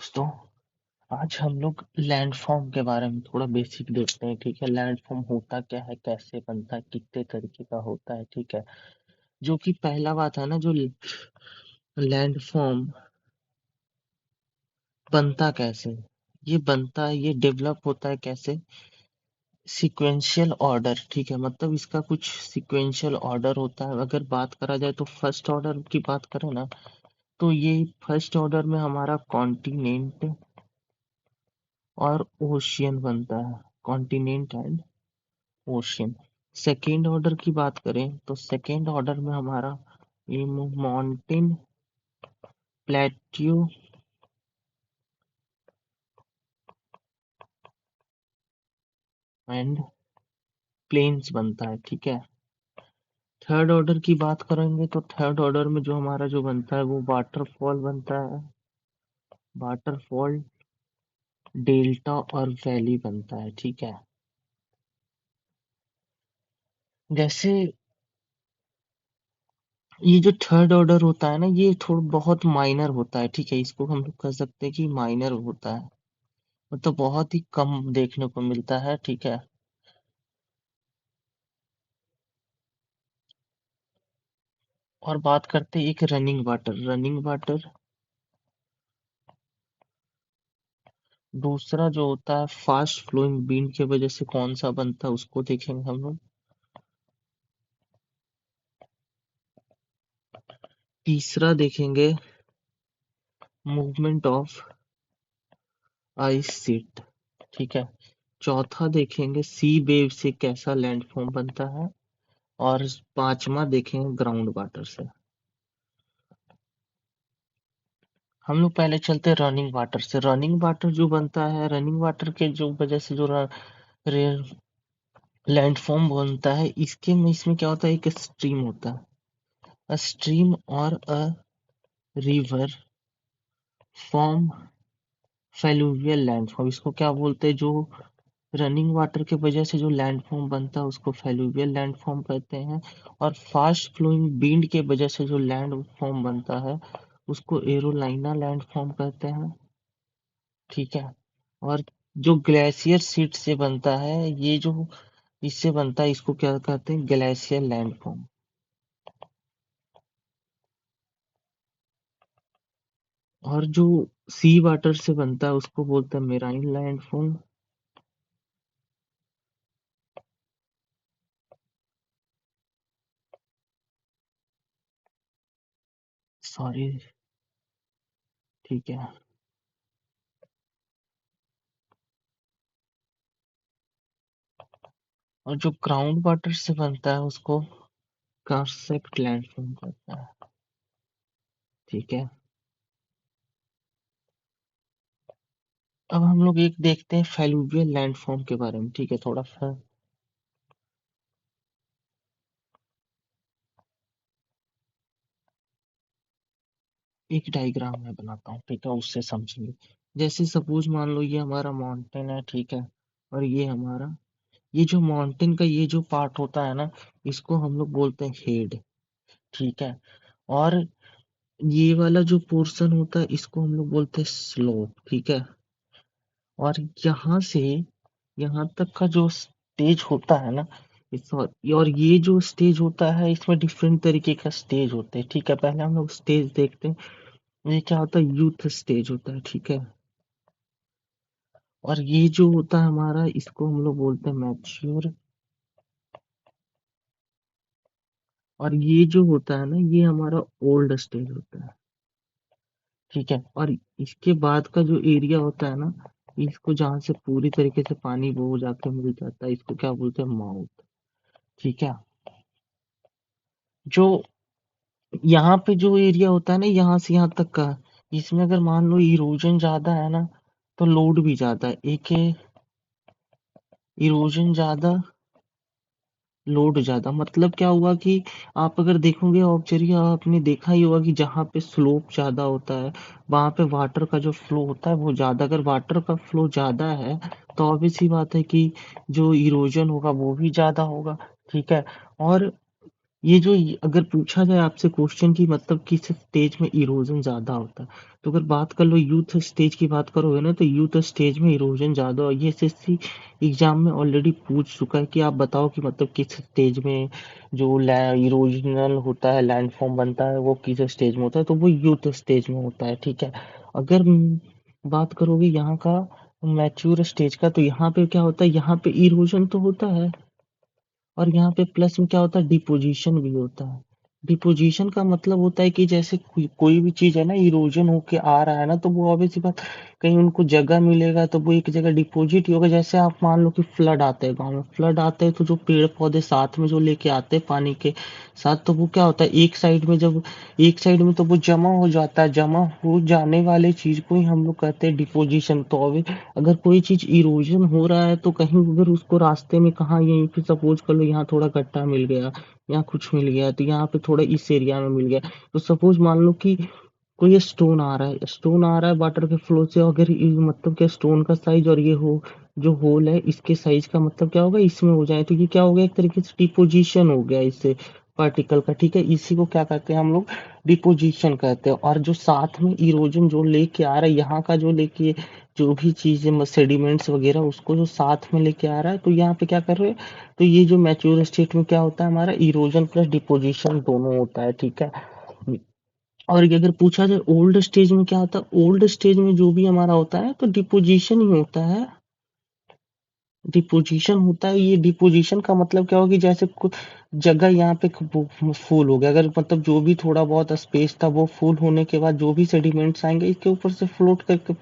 दोस्तों, आज हम लोग लैंडफॉर्म के बारे में थोड़ा बेसिक देखते हैं। ठीक है, लैंडफॉर्म होता क्या है, कैसे बनता है, कितने तरीके का होता है। ठीक है, जो कि पहला बात है ना, जो लैंडफॉर्म बनता कैसे, ये बनता है, ये डेवलप होता है कैसे, सीक्वेंशियल ऑर्डर। ठीक है, मतलब इसका कुछ सीक्वेंशियल ऑर्डर होता है। अगर बात करा जाए तो फर्स्ट ऑर्डर की बात करें ना, तो ये फर्स्ट ऑर्डर में हमारा कॉन्टिनेंट और ओशियन बनता है, continent and ocean. Second order की बात करें तो सेकेंड ऑर्डर में हमारा ये माउंटेन, प्लेट्यू एंड प्लेन्स बनता है। ठीक है, थर्ड ऑर्डर की बात करेंगे तो थर्ड ऑर्डर में जो हमारा जो बनता है वो वाटरफॉल बनता है। वाटरफॉल, डेल्टा और वैली बनता है। ठीक है, जैसे ये जो थर्ड ऑर्डर होता है ना, ये थोड़ा बहुत माइनर होता है। ठीक है, इसको हम लोग कह सकते हैं कि माइनर होता है, मतलब बहुत ही कम देखने को मिलता है। ठीक है, और बात करते हैं एक रनिंग वाटर। रनिंग वाटर दूसरा जो होता है फास्ट फ्लोइंग बीन की वजह से कौन सा बनता है, उसको देखेंगे हम लोग। तीसरा देखेंगे मूवमेंट ऑफ आइस सीट। ठीक है, चौथा देखेंगे सी वेव से कैसा लैंडफॉर्म बनता है, और पांचवा देखेंगे ग्राउंड वाटर से। हम लोग पहले चलते हैं रनिंग वाटर से। रनिंग वाटर जो बनता है, रनिंग वाटर के जो वजह से जो लैंडफॉर्म बनता है, इसके में इसमें क्या होता है, एक स्ट्रीम होता है। अ स्ट्रीम और अ रिवर फॉर्म फेलुवियल लैंडफॉर्म। इसको क्या बोलते हैं, जो रनिंग वाटर के वजह से जो लैंडफॉर्म बनता है उसको फेलुवियल लैंडफॉर्म कहते हैं। और फास्ट फ्लोइंग विंड के वजह से जो लैंडफॉर्म बनता है उसको एरोलाइना लैंडफॉर्म कहते हैं। ठीक है, और जो ग्लेशियर सीट से बनता है, ये जो इससे बनता है इसको क्या कहते हैं, ग्लेशियर लैंडफॉर्म। और जो सी वाटर से बनता है उसको बोलते हैं मेराइन लैंडफॉर्म। सॉरी। ठीक है, और जो ग्राउंड वाटर से बनता है उसको कार्सेप्ट लैंडफॉर्म कहता है। ठीक है, अब हम लोग एक देखते हैं फेलुवियल लैंडफॉर्म के बारे में। ठीक है, थोड़ा सा एक डायग्राम मैं बनाता हूँ। ठीक है, उससे समझेंगे। जैसे सपोज मान लो ये हमारा माउंटेन है। ठीक है, और ये हमारा, ये जो माउंटेन का ये जो पार्ट होता है ना, इसको हम लोग बोलते हैं हेड। ठीक है, और ये वाला जो पोर्शन होता है इसको हम लोग बोलते हैं स्लोप। ठीक है, और यहाँ से यहाँ तक का जो स्टेज होता है ना, और ये जो स्टेज होता है इसमें डिफरेंट तरीके का स्टेज होते हैं। ठीक है, पहले हम लोग स्टेज देखते हैं। ये क्या होता है, यूथ स्टेज होता है। ठीक है, और ये जो होता है हमारा, इसको हम लोग बोलते हैं मैच्योर। और ये जो होता है ना, ये हमारा ओल्ड स्टेज होता है। ठीक है, और इसके बाद का जो एरिया होता है ना, इसको जहाँ से पूरी तरीके से पानी वो जाके मिल जाता है, इसको क्या बोलते हैं, माउथ। ठीक है, जो यहाँ पे जो एरिया होता है ना, यहाँ से यहाँ तक का, इसमें अगर मान लो इरोजन ज्यादा है ना, तो लोड भी ज्यादा है। एक है इरोजन ज्यादा, लोड ज्यादा। मतलब क्या हुआ कि आप अगर देखोगे ऑब्जर्व, आपने देखा ही होगा कि जहाँ पे स्लोप ज्यादा होता है वहां पे वाटर का जो फ्लो होता है वो ज्यादा। अगर वाटर का फ्लो ज्यादा है तो ऑब्वियस सी बात है कि जो इरोजन होगा वो भी ज्यादा होगा। ठीक है, और ये जो अगर पूछा जाए आपसे क्वेश्चन की मतलब किस स्टेज में इरोजन ज्यादा होता है, तो अगर बात कर लो यूथ स्टेज की बात करोगे ना, तो यूथ स्टेज में इरोजन ज्यादा हो। ये एसएससी एग्जाम में ऑलरेडी पूछ चुका है कि आप बताओ कि मतलब किस स्टेज में जो इरोजनल होता है, लैंड फॉर्म बनता है, वो किस स्टेज में होता है, तो वो यूथ स्टेज में होता है, ठीक है। अगर बात करोगे यहाँ का मैच्योर स्टेज का, तो यहाँ पे क्या होता है, यहाँ पे इरोजन तो होता है, और यहाँ पे प्लस में क्या होता है, डिपोजिशन भी होता है। डिपोजिशन का मतलब होता है कि जैसे कोई भी चीज है ना, इरोजन होके आ रहा है ना, तो वो ऑब्वियस सी बात, कहीं उनको जगह मिलेगा तो वो एक जगह डिपोजिट ही होगा। जैसे आप मान लो कि फ्लड आते हैं गांव में, फ्लड आते हैं तो जो पेड़ पौधे साथ में जो लेके आते हैं पानी के साथ, तो वो क्या होता है, एक साइड में जब एक साइड में तो वो जमा हो जाता है, जमा हो जाने वाले चीज को ही हम लोग कहते हैं डिपोजिशन। तो अगर कोई चीज इरोजन हो रहा है तो कहीं अगर उसको रास्ते में कहाँ, यहीं पे सपोज कर लो यहाँ थोड़ा गड्ढा मिल गया, यहाँ कुछ मिल गया, तो यहाँ पे थोड़ा इस एरिया में मिल गया, तो सपोज मान लो कि कोई स्टोन आ रहा है, स्टोन आ रहा है वाटर के फ्लो से, अगर मतलब क्या स्टोन का साइज और ये हो जो होल है इसके साइज का मतलब क्या होगा, इसमें हो जाए, तो ये क्या हो गया, एक तरीके से डिपोजिशन हो गया इससे पार्टिकल का, ठीक है। इसी को क्या कहते हैं हम लोग, डिपोजिशन कहते हैं। और जो साथ में इरोजन जो लेके आ रहा है यहाँ का, जो लेके जो भी चीजें सेडिमेंट्स वगैरह उसको जो साथ में लेके आ रहा है, तो यहाँ पे क्या कर रहे हैं, तो ये जो मैच्योर स्टेट में क्या होता है, हमारा इरोजन प्लस डिपोजिशन दोनों होता है, ठीक है। और ये अगर पूछा जाए ओल्ड स्टेज में क्या होता है, ओल्ड स्टेज में जो भी हमारा होता है तो डिपोजिशन ही होता है, डिपोजिशन होता है। ये डिपोजिशन का मतलब क्या होगा कि जैसे कुछ जगह यहाँ पे फूल हो गया, अगर मतलब जो भी थोड़ा बहुत स्पेस था वो फुल होने के बाद जो भी सेडिमेंट्स आएंगे इसके ऊपर से फ्लोट करके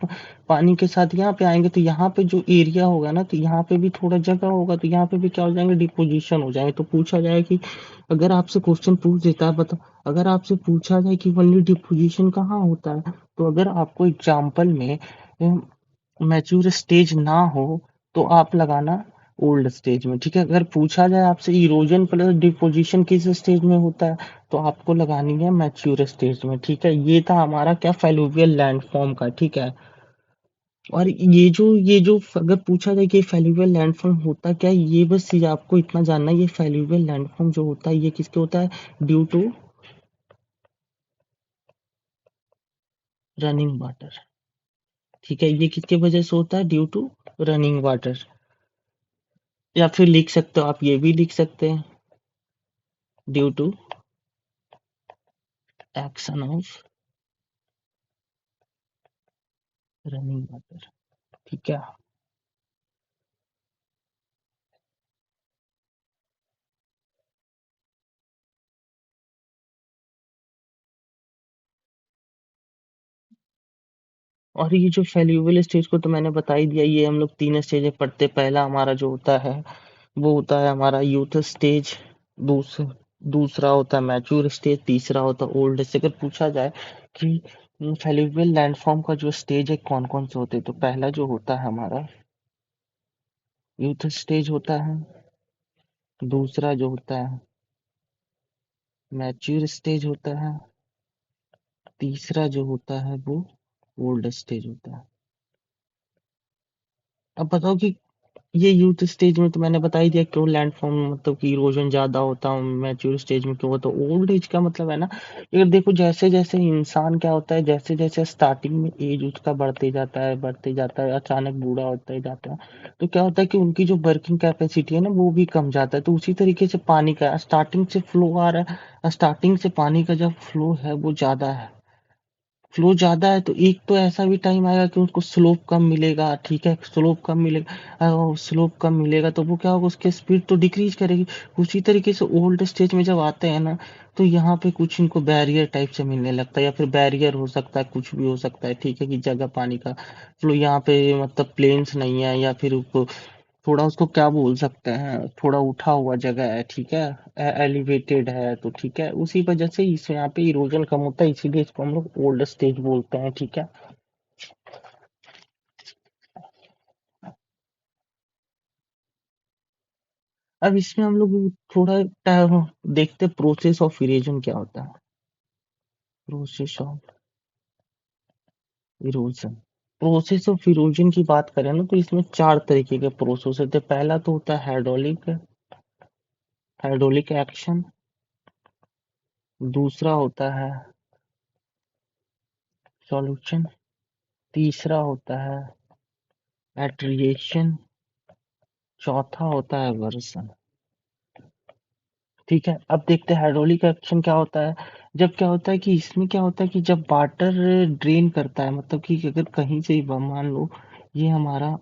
पानी के साथ यहाँ पे आएंगे, तो यहाँ पे जो एरिया होगा ना, तो यहाँ पे भी थोड़ा जगह होगा, तो यहाँ पे भी क्या हो जाएंगे, डिपोजिशन हो जाएंगे। तो पूछा जाए कि अगर आपसे क्वेश्चन पूछ देता है, बताओ अगर आपसे पूछा जाए कि ओनली डिपोजिशन कहाँ होता है, तो अगर आपको एग्जाम्पल में मैच्योर स्टेज ना हो तो आप लगाना ओल्ड स्टेज में, ठीक है। अगर पूछा जाए आपसे इरोजन प्लस डिपोजिशन किस स्टेज में होता है, तो आपको लगानी है मैच्योर स्टेज में, ठीक है। ये था हमारा क्या, फेलुवियल लैंडफॉर्म का, ठीक है। और ये जो अगर पूछा जाए कि फेलुवियल लैंडफॉर्म होता क्या है, ये बस ये आपको इतना जानना है, ये फेलुवियल लैंडफॉर्म जो होता है ये किसके होता है, ड्यू टू रनिंग वाटर, ठीक है। ये किसके वजह से होता है, ड्यू टू रनिंग वाटर। या फिर लिख सकते हो आप, ये भी लिख सकते हैं, due to action of running water, ठीक है। और ये जो फेल्यूबल स्टेज को तो मैंने बता ही दिया, ये हम लोग तीन स्टेज में पढ़ते हैं। पहला हमारा जो होता है वो होता है हमारा यूथ स्टेज, दूसरा दूसरा होता है मैच्योर स्टेज, तीसरा होता है ओल्ड स्टेज। अगर पूछा जाए कि फेल्यूबल लैंडफॉर्म का जो स्टेज है कौन कौन से होते हैं, तो पहला जो होता है हमारा यूथ स्टेज होता है, दूसरा जो होता है मैच्योर स्टेज होता है, तीसरा जो होता है वो ओल्ड स्टेज होता है। अब बताओ कि ये यूथ स्टेज में तो मैंने बता ही दिया क्यों लैंड फॉर्म मतलब कि इरोजन ज्यादा होता है, मैच्योर स्टेज में क्यों होता है। ओल्ड एज का मतलब है ना, अगर देखो जैसे जैसे इंसान क्या होता है, जैसे जैसे स्टार्टिंग में एज उसका बढ़ते जाता है अचानक बूढ़ा होता ही जाता है, तो क्या होता है कि उनकी जो वर्किंग कैपेसिटी है ना वो भी कम जाता है। तो उसी तरीके से पानी का स्टार्टिंग से फ्लो आ रहा है, स्टार्टिंग से पानी का जब फ्लो है वो ज्यादा है, फ्लो ज्यादा है, तो एक तो ऐसा भी टाइम आएगा कि उसको स्लोप कम मिलेगा, ठीक है, स्लोप कम मिलेगा, स्लोप कम मिलेगा तो वो क्या होगा, उसकी स्पीड तो डिक्रीज करेगी। उसी तरीके से ओल्ड स्टेज में जब आते हैं ना, तो यहाँ पे कुछ इनको बैरियर टाइप से मिलने लगता है, या फिर बैरियर हो सकता है, कुछ भी हो सकता है, ठीक है, कि जगह पानी का फ्लो यहाँ पे मतलब प्लेन्स नहीं है, या फिर थोड़ा उसको क्या बोल सकते हैं, थोड़ा उठा हुआ जगह है, ठीक है, एलिवेटेड है, तो ठीक है, उसी वजह से इस यहाँ पे इरोजन कम होता है, इसीलिए इसको हम लोग ओल्ड स्टेज बोलते हैं, ठीक है। अब इसमें हम लोग थोड़ा देखते प्रोसेस ऑफ इरोजन क्या होता है, process of erosion. Process of erosion की बात करें ना, तो इसमें चार तरीके के प्रोसेस होते हैं। पहला तो होता है हाइड्रोलिक, हाइड्रोलिक एक्शन, दूसरा होता है सॉल्यूशन, तीसरा होता है एट्रिएशन, चौथा होता है वर्सन। ठीक है, अब देखते हैं हाइड्रोलिक एक्शन क्या होता है। जब क्या होता है कि इसमें क्या होता है कि जब वाटर ड्रेन करता है, मतलब कि अगर कहीं से मान लो ये हमारा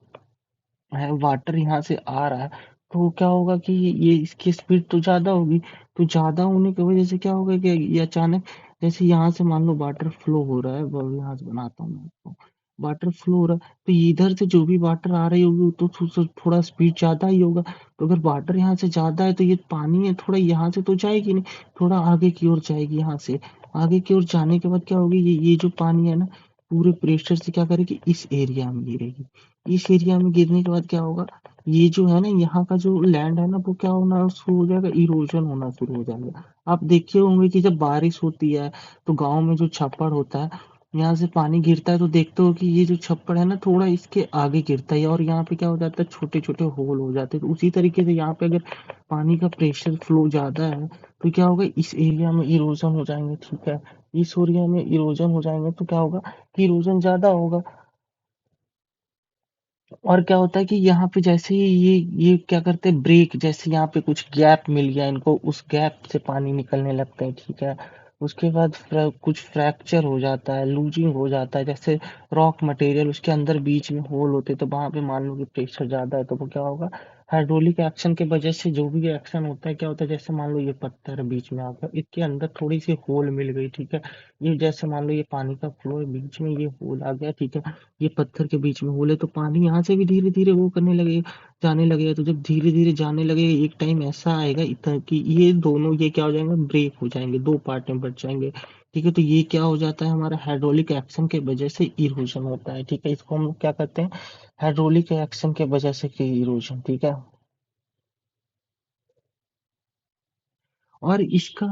है वाटर यहाँ से आ रहा है, तो क्या होगा कि ये इसकी स्पीड तो ज्यादा होगी, तो ज्यादा होने की वजह से क्या होगा कि ये अचानक जैसे यहाँ से मान लो वाटर फ्लो हो रहा है, यहाँ से बनाता हूँ मैं आपको, वाटर फ्लो हो रहा है तो इधर से जो भी वाटर आ रही होगी तो थोड़ा स्पीड ज्यादा ही होगा। तो अगर वाटर यहाँ से ज्यादा है तो ये पानी है थोड़ा यहाँ से तो जाएगी नहीं, थोड़ा आगे की ओर जाएगी। यहाँ से आगे की ओर जाने के बाद क्या होगी, ये जो पानी है ना पूरे प्रेशर से क्या करेगी, इस एरिया में गिरेगी। इस एरिया में गिरने के बाद क्या होगा, ये जो है ना यहाँ का जो लैंड है ना वो क्या होना शुरू हो जाएगा, इरोजन होना शुरू हो जाएगा। आप देखे होंगे कि जब बारिश होती है तो गांव में जो छप्पड़ होता है, यहाँ से पानी गिरता है तो देखते हो कि ये जो छप्पड़ है ना थोड़ा इसके आगे गिरता है और यहाँ पे क्या हो जाता है, छोटे छोटे होल हो जाते हैं। तो उसी तरीके से यहाँ पे अगर पानी का प्रेशर फ्लो ज्यादा है तो क्या होगा, इस एरिया में इरोजन हो जाएंगे। ठीक है, इस एरिया में इरोजन हो जाएंगे तो क्या होगा कि इरोजन ज्यादा होगा। और क्या होता है कि यहाँ पे जैसे ही ये क्या करते हैं ब्रेक, जैसे यहाँ पे कुछ गैप मिल गया इनको, उस गैप से पानी निकलने लगता है। ठीक है, उसके बाद कुछ फ्रैक्चर हो जाता है, लूजिंग हो जाता है, जैसे रॉक मटेरियल उसके अंदर बीच में होल होते हैं, तो वहां पे मान लो कि प्रेशर ज्यादा है तो वो क्या होगा, हाइड्रोलिक एक्शन के वजह से जो भी एक्शन होता है क्या होता है, जैसे मान लो ये पत्थर बीच में आ गया, इसके अंदर थोड़ी सी होल मिल गई। ठीक है, ये जैसे मान लो ये पानी का फ्लो है, बीच में ये होल आ गया। ठीक है, ये पत्थर के बीच में होल है तो पानी यहाँ से भी धीरे धीरे वो करने लगे, जाने लगेगा। तो जब धीरे धीरे जाने लगेगा एक टाइम ऐसा आएगा इतना कि ये दोनों ये क्या हो जाएंगे, ब्रेक हो जाएंगे, दो पार्ट में बट जाएंगे। ठीक है, तो ये क्या हो जाता है, हमारा हाइड्रोलिक एक्शन के वजह से इरोजन होता है। ठीक है, इसको हम लोग क्या करते हैं, हाइड्रोलिक एक्शन के वजह से इरोजन। ठीक है, और इसका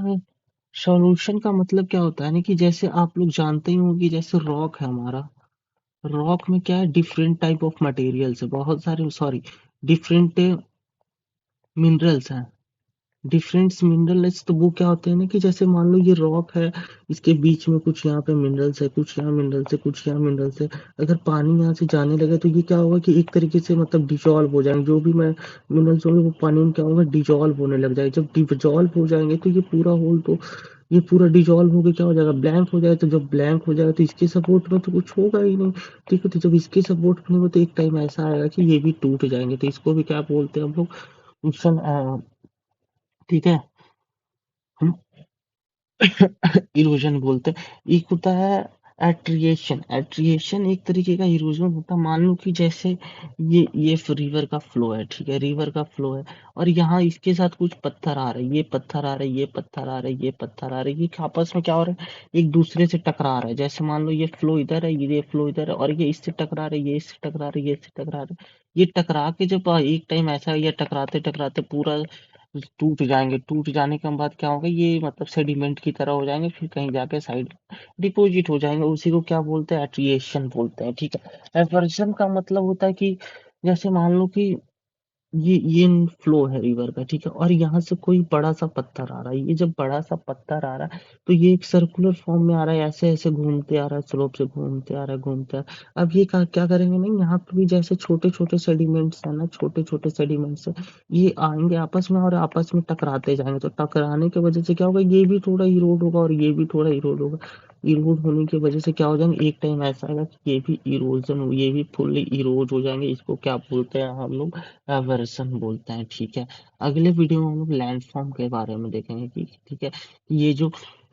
सॉल्यूशन का मतलब क्या होता है ना कि जैसे आप लोग जानते ही होंगे, जैसे रॉक है हमारा, रॉक में क्या है, डिफरेंट टाइप ऑफ मटेरियल्स है, बहुत सारे, सॉरी, डिफरेंट मिनरल्स हैं। डिफरेंट मिनरल्स तो वो क्या होते हैं ना कि जैसे मान लो ये रॉक है, इसके बीच में कुछ यहाँ पे मिनरल्स है, कुछ यहाँ मिनरल्स है, कुछ यहाँ मिनरल्स है। अगर पानी यहाँ से जाने लगे तो ये क्या होगा कि एक तरीके से मतलब डिजॉल्व हो जाएंगे, जो भी मैं मिनरल्स होंगे वो पानी में क्या होगा, डिजॉल्व होने लग जाएगा। जब डिजॉल्व हो जाएंगे तो ये पूरा होल तो ये पूरा डिजॉल्व होकर क्या हो जाएगा, ब्लैंक हो जाएगा। तो जब ब्लैंक हो जाएगा तो इसके सपोर्ट में तो कुछ होगा ही नहीं। ठीक है, तो जब इसके सपोर्ट में नहीं होगा तो एक टाइम ऐसा आएगा कि ये भी टूट जाएंगे। तो इसको भी क्या बोलते हैं हम लोग, मिशन। ठीक है, हम इरोजन बोलते हैं। एक होता है एट्रिएशन, एट्रिएशन एक तरीके का इरोजन होता है। मान लो कि जैसे ये रिवर का फ्लो है। ठीक है, रिवर का फ्लो है और यहाँ इसके साथ कुछ पत्थर आ रहे हैं, ये पत्थर आ रहे हैं, ये पत्थर आ रहे हैं, ये पत्थर आ रहे हैं, ये आपस में क्या हो रहा है, एक दूसरे से टकरा रहा है। जैसे मान लो ये फ्लो इधर है, ये फ्लो इधर है और ये इससे टकरा रहे, ये इससे टकरा रहे, ये इससे टकरा रहे। ये टकरा के जब एक टाइम ऐसा, ये टकराते टकराते पूरा टूट जाएंगे। टूट जाने के बाद क्या होगा, ये मतलब सेडिमेंट की तरह हो जाएंगे, फिर कहीं जाके साइड डिपोजिट हो जाएंगे। उसी को क्या बोलते हैं, एट्रिएशन बोलते हैं। ठीक है, एवर्शन का मतलब होता है कि जैसे मान लो कि ये फ्लो है रिवर का। ठीक है, और यहाँ से कोई बड़ा सा पत्थर आ रहा है, ये जब बड़ा सा पत्थर आ रहा है तो ये एक सर्कुलर फॉर्म में आ रहा है, ऐसे ऐसे घूमते आ रहा है, स्लोप से घूमते आ रहा है, घूमते आ रहा है। अब ये क्या करेंगे ना, यहाँ पे भी जैसे छोटे छोटे सेडिमेंट्स है ना, छोटे छोटे सेडिमेंट्स है, ये आएंगे आपस में और आपस में टकराते जाएंगे। तो टकराने की वजह से क्या होगा, ये भी थोड़ा इरोड होगा और ये भी थोड़ा इरोड होगा। इरोड होने की वजह से क्या हो जाएंगे, एक टाइम ऐसा आएगा कि ये भी इरोजन, ये भी फुल्ली इरोड हो जाएंगे। इसको क्या बोलते हैं हम लोग, वर्सन बोलते हैं। ठीक है, अगले वीडियो में हम लोग लैंडफॉर्म के बारे में देखेंगे कि ठीक है, ये जो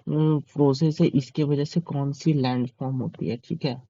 प्रोसेस है इसके वजह से कौन सी लैंडफॉर्म होती है। ठीक है।